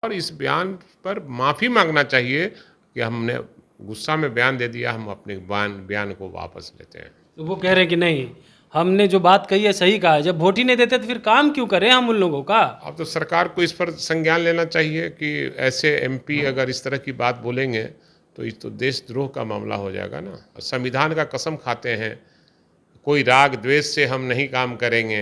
और इस बयान पर माफ़ी मांगना चाहिए कि हमने गुस्सा में बयान दे दिया, हम अपने बयान को वापस लेते हैं। तो वो कह रहे हैं कि नहीं, हमने जो बात कही है सही कहा है। जब वोट ही नहीं देते तो फिर काम क्यों करें हम उन लोगों का? अब तो सरकार को इस पर संज्ञान लेना चाहिए कि ऐसे एमपी अगर इस तरह की बात बोलेंगे तो ये तो देशद्रोह का मामला हो जाएगा ना। संविधान का कसम खाते हैं, कोई राग द्वेष से हम नहीं काम करेंगे,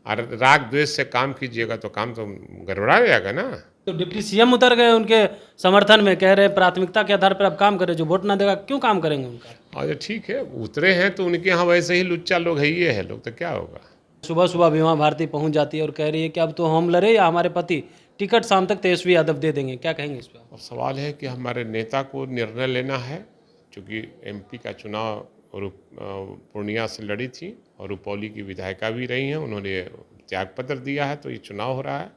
और राग द्वेष से काम कीजिएगा तो काम तो गड़बड़ा जाएगा ना। तो डिप्टी सीएम उतर गए उनके समर्थन में, कह रहे हैं प्राथमिकता के आधार पर आप काम करें, जो वोट ना देगा क्यों काम करेंगे उनका? और ठीक है, उतरे हैं तो उनके यहाँ वैसे ही लुच्चा लोग है, ये है लोग, तो क्या होगा। सुबह सुबह बीमा भारती पहुंच जाती है और कह रही है कि अब तो हम लड़े या हमारे पति, टिकट शाम तक तेजस्वी यादव दे देंगे। क्या कहेंगे इस पर? और सवाल है कि हमारे नेता को निर्णय लेना है, क्योंकि एमपी का चुनाव पूर्णिया से लड़ी थी और रुपौली की विधायिका भी रही हैं, उन्होंने त्यागपत्र दिया है, तो ये चुनाव हो रहा है,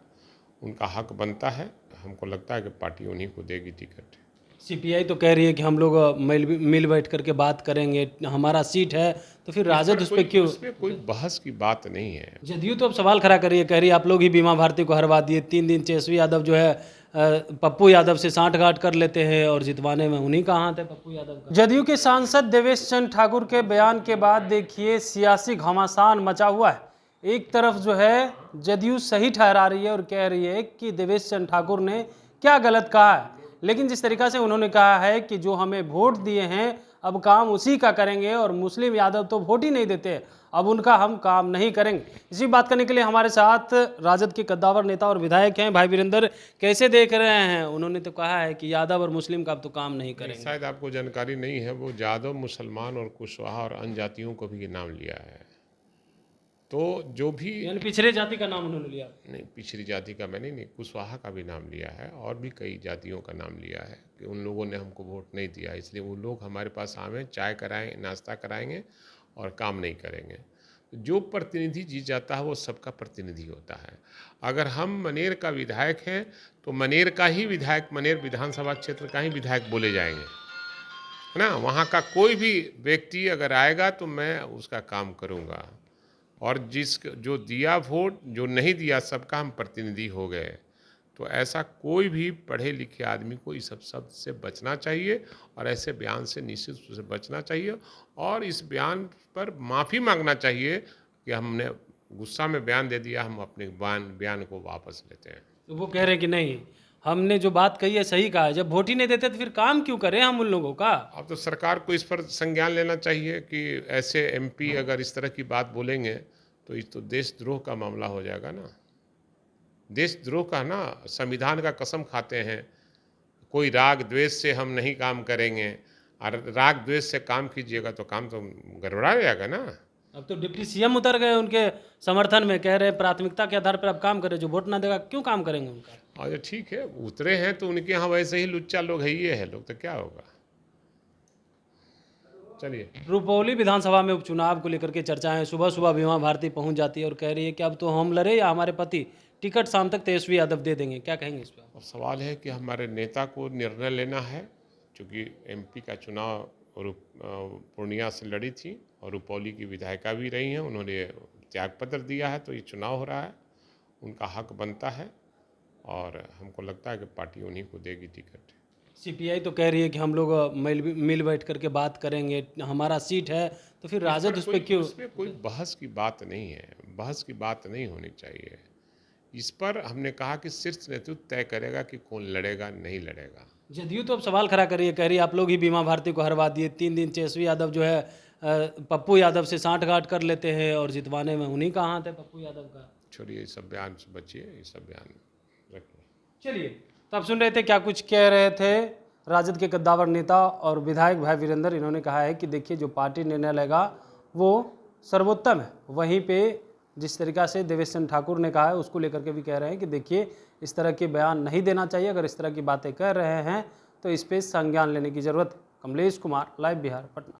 उनका हक बनता है। हमको लगता है कि पार्टी उन्हीं को देगी टिकट। सीपीआई तो कह रही है कि हम लोग मिल बैठ करके बात करेंगे, हमारा सीट है, तो फिर राजद उस पर क्यों? उसमें कोई बहस की बात नहीं है। जदयू तो अब सवाल खड़ा कर रही है, कह रही है आप लोग ही बीमा भारती को हरवा दिए। 3 दिन तेजस्वी यादव जो है पप्पू यादव से सांठगांठ कर लेते हैं और जितवाने में उन्हीं का हाथ है, पप्पू यादव का। जदयू के सांसद देवेश चंद्र ठाकुर के बयान के बाद देखिए सियासी घमासान मचा हुआ है। एक तरफ जो है जदयू सही ठहरा रही है और कह रही है कि देवेश चंद्र ठाकुर ने क्या गलत कहा है, लेकिन जिस तरीका से उन्होंने कहा है कि जो हमें वोट दिए हैं अब काम उसी का करेंगे, और मुस्लिम यादव तो वोट ही नहीं देते, अब उनका हम काम नहीं करेंगे। इसी बात करने के लिए हमारे साथ राजद के कद्दावर नेता और विधायक हैं भाई वीरेंद्र। कैसे देख रहे हैं? उन्होंने तो कहा है कि यादव और मुस्लिम का अब तो काम नहीं करेंगे। शायद आपको जानकारी नहीं है, वो यादव, मुसलमान और कुशवाहा और अन्य जातियों को भी नाम लिया है। तो जो भी यानी पिछड़े जाति का नाम उन्होंने लिया? नहीं, पिछड़ी जाति का मैंने नहीं, कुशवाहा का भी नाम लिया है और भी कई जातियों का नाम लिया है कि उन लोगों ने हमको वोट नहीं दिया, इसलिए वो लोग हमारे पास आवे, चाय कराएं, नाश्ता कराएंगे और काम नहीं करेंगे। जो प्रतिनिधि जीत जाता है वो सबका प्रतिनिधि होता है। अगर हम मनेर का विधायक हैं तो मनेर का ही विधायक, मनेर विधानसभा क्षेत्र का ही विधायक बोले जाएंगे, है ना। वहाँ का कोई भी व्यक्ति अगर आएगा तो मैं उसका काम करूँगा, और जो दिया वोट, जो नहीं दिया, सबका हम प्रतिनिधि हो गए। तो ऐसा कोई भी पढ़े लिखे आदमी को इस सब शब्द से बचना चाहिए और ऐसे बयान से निश्चित रूप से बचना चाहिए, और इस बयान पर माफ़ी मांगना चाहिए कि हमने गुस्सा में बयान दे दिया, हम अपने बयान को वापस लेते हैं। तो वो कह रहे हैं कि नहीं, हमने जो बात कही है सही कहा है। जब वोट ही नहीं देते तो फिर काम क्यों करें हम उन लोगों का? अब तो सरकार को इस पर संज्ञान लेना चाहिए कि ऐसे एमपी अगर इस तरह की बात बोलेंगे तो ये तो देशद्रोह का मामला हो जाएगा ना। देशद्रोह का ना, संविधान का कसम खाते हैं, कोई राग द्वेष से हम नहीं काम करेंगे, और राग द्वेष से काम कीजिएगा तो काम तो गड़बड़ा जाएगा ना। अब तो डिप्टी सीएम उतर गए उनके समर्थन में, कह रहे हैं प्राथमिकता के आधार पर आप काम करें, जो वोट ना देगा क्यों काम करेंगे उनका? और ठीक है, उतरे हैं तो उनके यहाँ वैसे ही लुच्चा लोग है, ये है लोग, तो क्या होगा। चलिए, रुपौली विधानसभा में उपचुनाव को लेकर के चर्चाएं। सुबह सुबह बीमा भारती पहुंच जाती है और कह रही है कि अब तो हम लड़े या हमारे पति, टिकट शाम तक तेजस्वी यादव दे देंगे। क्या कहेंगे इस पर? और सवाल है कि हमारे नेता को निर्णय लेना है, क्योंकि एमपी का चुनाव पूर्णिया से लड़ी थी और रुपौली की विधायिका भी रही हैं, उन्होंने त्यागपत्र दिया है, तो ये चुनाव हो रहा है, उनका हक बनता है, और हमको लगता है कि पार्टी उन्हीं को देगी टिकट। सीपीआई तो कह रही है कि हम लोग मिल बैठ करके बात करेंगे, हमारा सीट है, तो फिर राजद उस पर क्यों? उसमें कोई बहस की बात नहीं है, बहस की बात नहीं होनी चाहिए। इस पर हमने कहा कि शीर्ष नेतृत्व तय करेगा कि कौन लड़ेगा, नहीं लड़ेगा। जदयू तो अब सवाल खड़ा कर रही है, कह रही है आप लोग ही बीमा भारती को हरवा दिए। 3 दिन तेजस्वी यादव जो है पप्पू यादव से सांठगांठ कर लेते हैं और जितवाने में उन्हीं का हाथ है, पप्पू यादव का। छोड़िए, ये सब बयान से बचिए, ये सब बयान रखिए। चलिए, तो आप सुन रहे थे क्या कुछ कह रहे थे राजद के कद्दावर नेता और विधायक भाई वीरेंद्र। इन्होंने कहा है कि देखिए जो पार्टी निर्णय लेगा वो सर्वोत्तम है। वहीं पे जिस तरीका से देवेश चंद्र ठाकुर ने कहा है उसको लेकर के भी कह रहे हैं कि देखिए इस तरह के बयान नहीं देना चाहिए। अगर इस तरह की बातें कर रहे हैं तो इस पर संज्ञान लेने की ज़रूरत है। कमलेश कुमार, लाइव बिहार, पटना।